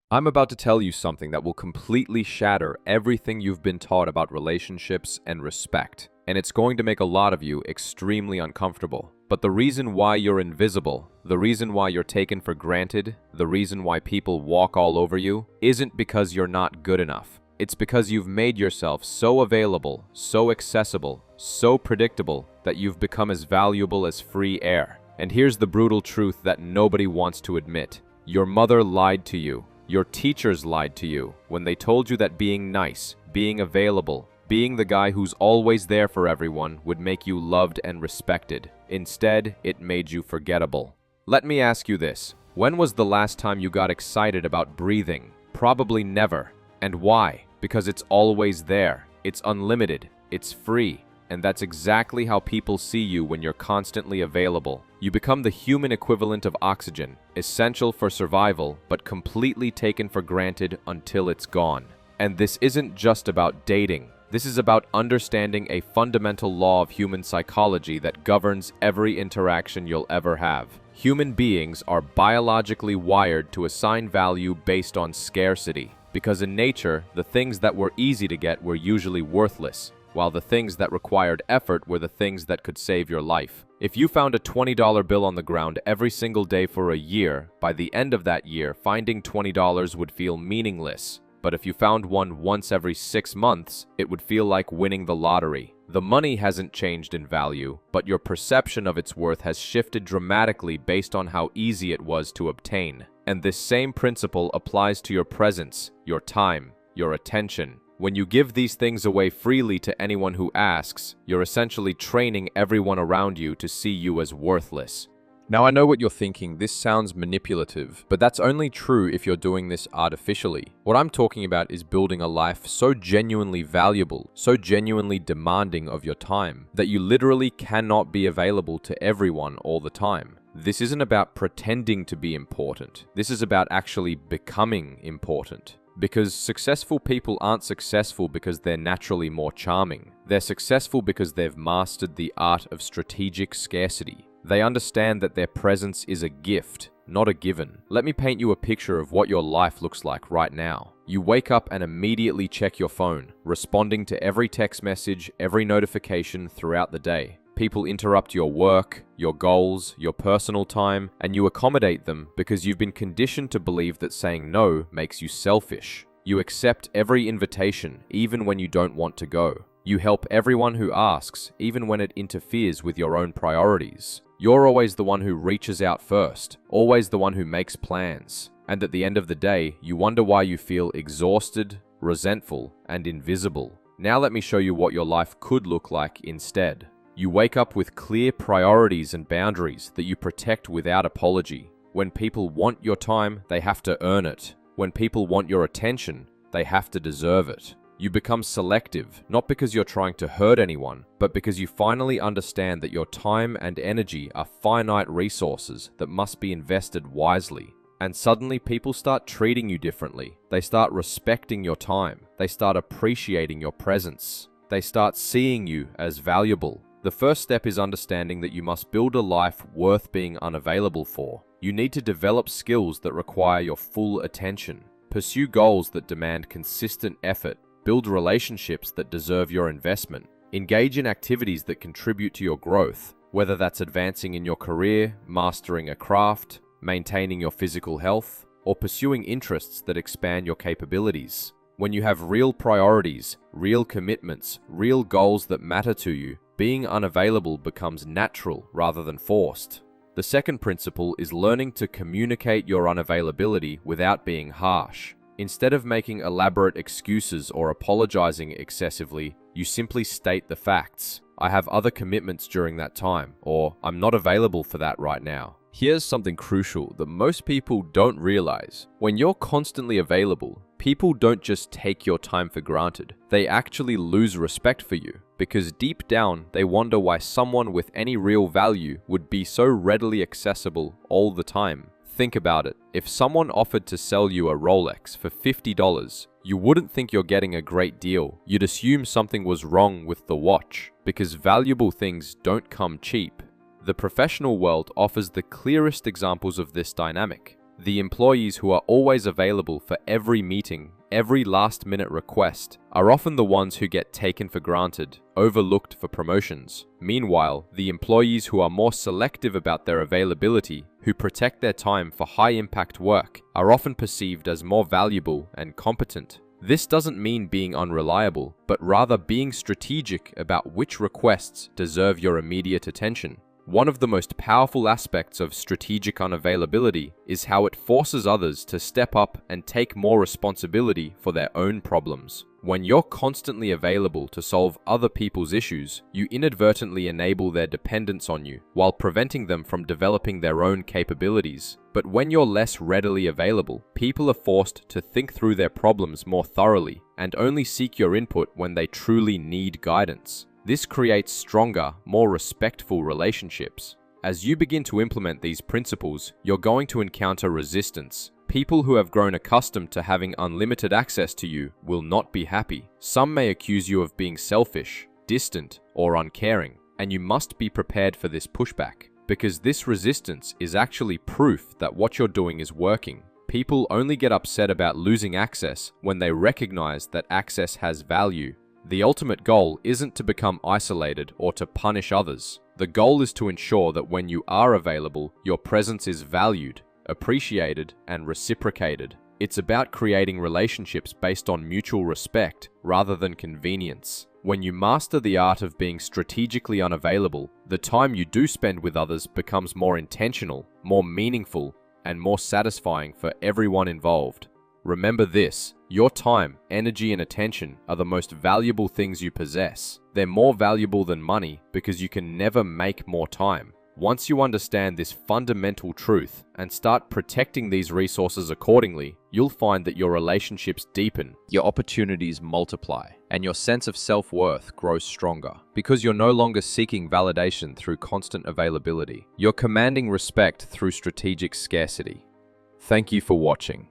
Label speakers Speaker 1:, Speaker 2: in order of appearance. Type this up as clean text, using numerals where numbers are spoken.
Speaker 1: I'm about to tell you something that will completely shatter everything you've been taught about relationships and respect, and it's going to make a lot of you extremely uncomfortable. But the reason why you're invisible, the reason why you're taken for granted, the reason why people walk all over you, isn't because you're not good enough. It's because you've made yourself so available, so accessible, so predictable that you've become as valuable as free air. And here's the brutal truth that nobody wants to admit. Your mother lied to you. Your teachers lied to you when they told you that being nice, being available, being the guy who's always there for everyone would make you loved and respected. Instead, it made you forgettable. Let me ask you this. When was the last time you got excited about breathing? Probably never. And why? Because it's always there. It's unlimited. It's free. And that's exactly how people see you when you're constantly available. You become the human equivalent of oxygen, essential for survival, but completely taken for granted until it's gone. And this isn't just about dating. This is about understanding a fundamental law of human psychology that governs every interaction you'll ever have. Human beings are biologically wired to assign value based on scarcity, because in nature, the things that were easy to get were usually worthless, while the things that required effort were the things that could save your life. If you found a $20 bill on the ground every single day for a year, by the end of that year, finding $20 would feel meaningless. But if you found one once every 6 months, it would feel like winning the lottery. The money hasn't changed in value, but your perception of its worth has shifted dramatically based on how easy it was to obtain. And this same principle applies to your presence, your time, your attention. When you give these things away freely to anyone who asks, you're essentially training everyone around you to see you as worthless. Now I know what you're thinking, this sounds manipulative, but that's only true if you're doing this artificially. What I'm talking about is building a life so genuinely valuable, so genuinely demanding of your time, that you literally cannot be available to everyone all the time. This isn't about pretending to be important. This is about actually becoming important. Because successful people aren't successful because they're naturally more charming. They're successful because they've mastered the art of strategic scarcity. They understand that their presence is a gift, not a given. Let me paint you a picture of what your life looks like right now. You wake up and immediately check your phone, responding to every text message, every notification throughout the day. People interrupt your work, your goals, your personal time, and you accommodate them because you've been conditioned to believe that saying no makes you selfish. You accept every invitation, even when you don't want to go. You help everyone who asks, even when it interferes with your own priorities. You're always the one who reaches out first, always the one who makes plans. And at the end of the day, you wonder why you feel exhausted, resentful, and invisible. Now let me show you what your life could look like instead. You wake up with clear priorities and boundaries that you protect without apology. When people want your time, they have to earn it. When people want your attention, they have to deserve it. You become selective, not because you're trying to hurt anyone, but because you finally understand that your time and energy are finite resources that must be invested wisely. And suddenly people start treating you differently. They start respecting your time. They start appreciating your presence. They start seeing you as valuable. The first step is understanding that you must build a life worth being unavailable for. You need to develop skills that require your full attention. Pursue goals that demand consistent effort. Build relationships that deserve your investment. Engage in activities that contribute to your growth, whether that's advancing in your career, mastering a craft, maintaining your physical health, or pursuing interests that expand your capabilities. When you have real priorities, real commitments, real goals that matter to you, being unavailable becomes natural rather than forced. The second principle is learning to communicate your unavailability without being harsh. Instead of making elaborate excuses or apologizing excessively, you simply state the facts. I have other commitments during that time, or I'm not available for that right now. Here's something crucial that most people don't realize. When you're constantly available, people don't just take your time for granted. They actually lose respect for you, because deep down, they wonder why someone with any real value would be so readily accessible all the time. Think about it. If someone offered to sell you a Rolex for $50, you wouldn't think you're getting a great deal. You'd assume something was wrong with the watch, because valuable things don't come cheap. The professional world offers the clearest examples of this dynamic. The employees who are always available for every meeting, every last-minute request, are often the ones who get taken for granted, overlooked for promotions. Meanwhile, the employees who are more selective about their availability, who protect their time for high-impact work, are often perceived as more valuable and competent. This doesn't mean being unreliable, but rather being strategic about which requests deserve your immediate attention. One of the most powerful aspects of strategic unavailability is how it forces others to step up and take more responsibility for their own problems. When you're constantly available to solve other people's issues, you inadvertently enable their dependence on you, while preventing them from developing their own capabilities. But when you're less readily available, people are forced to think through their problems more thoroughly and only seek your input when they truly need guidance. This creates stronger, more respectful relationships. As you begin to implement these principles, you're going to encounter resistance. People who have grown accustomed to having unlimited access to you will not be happy. Some may accuse you of being selfish, distant, or uncaring, and you must be prepared for this pushback, because this resistance is actually proof that what you're doing is working. People only get upset about losing access when they recognize that access has value. The ultimate goal isn't to become isolated or to punish others. The goal is to ensure that when you are available, your presence is valued, appreciated, and reciprocated. It's about creating relationships based on mutual respect rather than convenience. When you master the art of being strategically unavailable, the time you do spend with others becomes more intentional, more meaningful, and more satisfying for everyone involved. Remember this: your time, energy, and attention are the most valuable things you possess. They're more valuable than money because you can never make more time. Once you understand this fundamental truth and start protecting these resources accordingly, you'll find that your relationships deepen, your opportunities multiply, and your sense of self-worth grows stronger. Because you're no longer seeking validation through constant availability. You're commanding respect through strategic scarcity. Thank you for watching.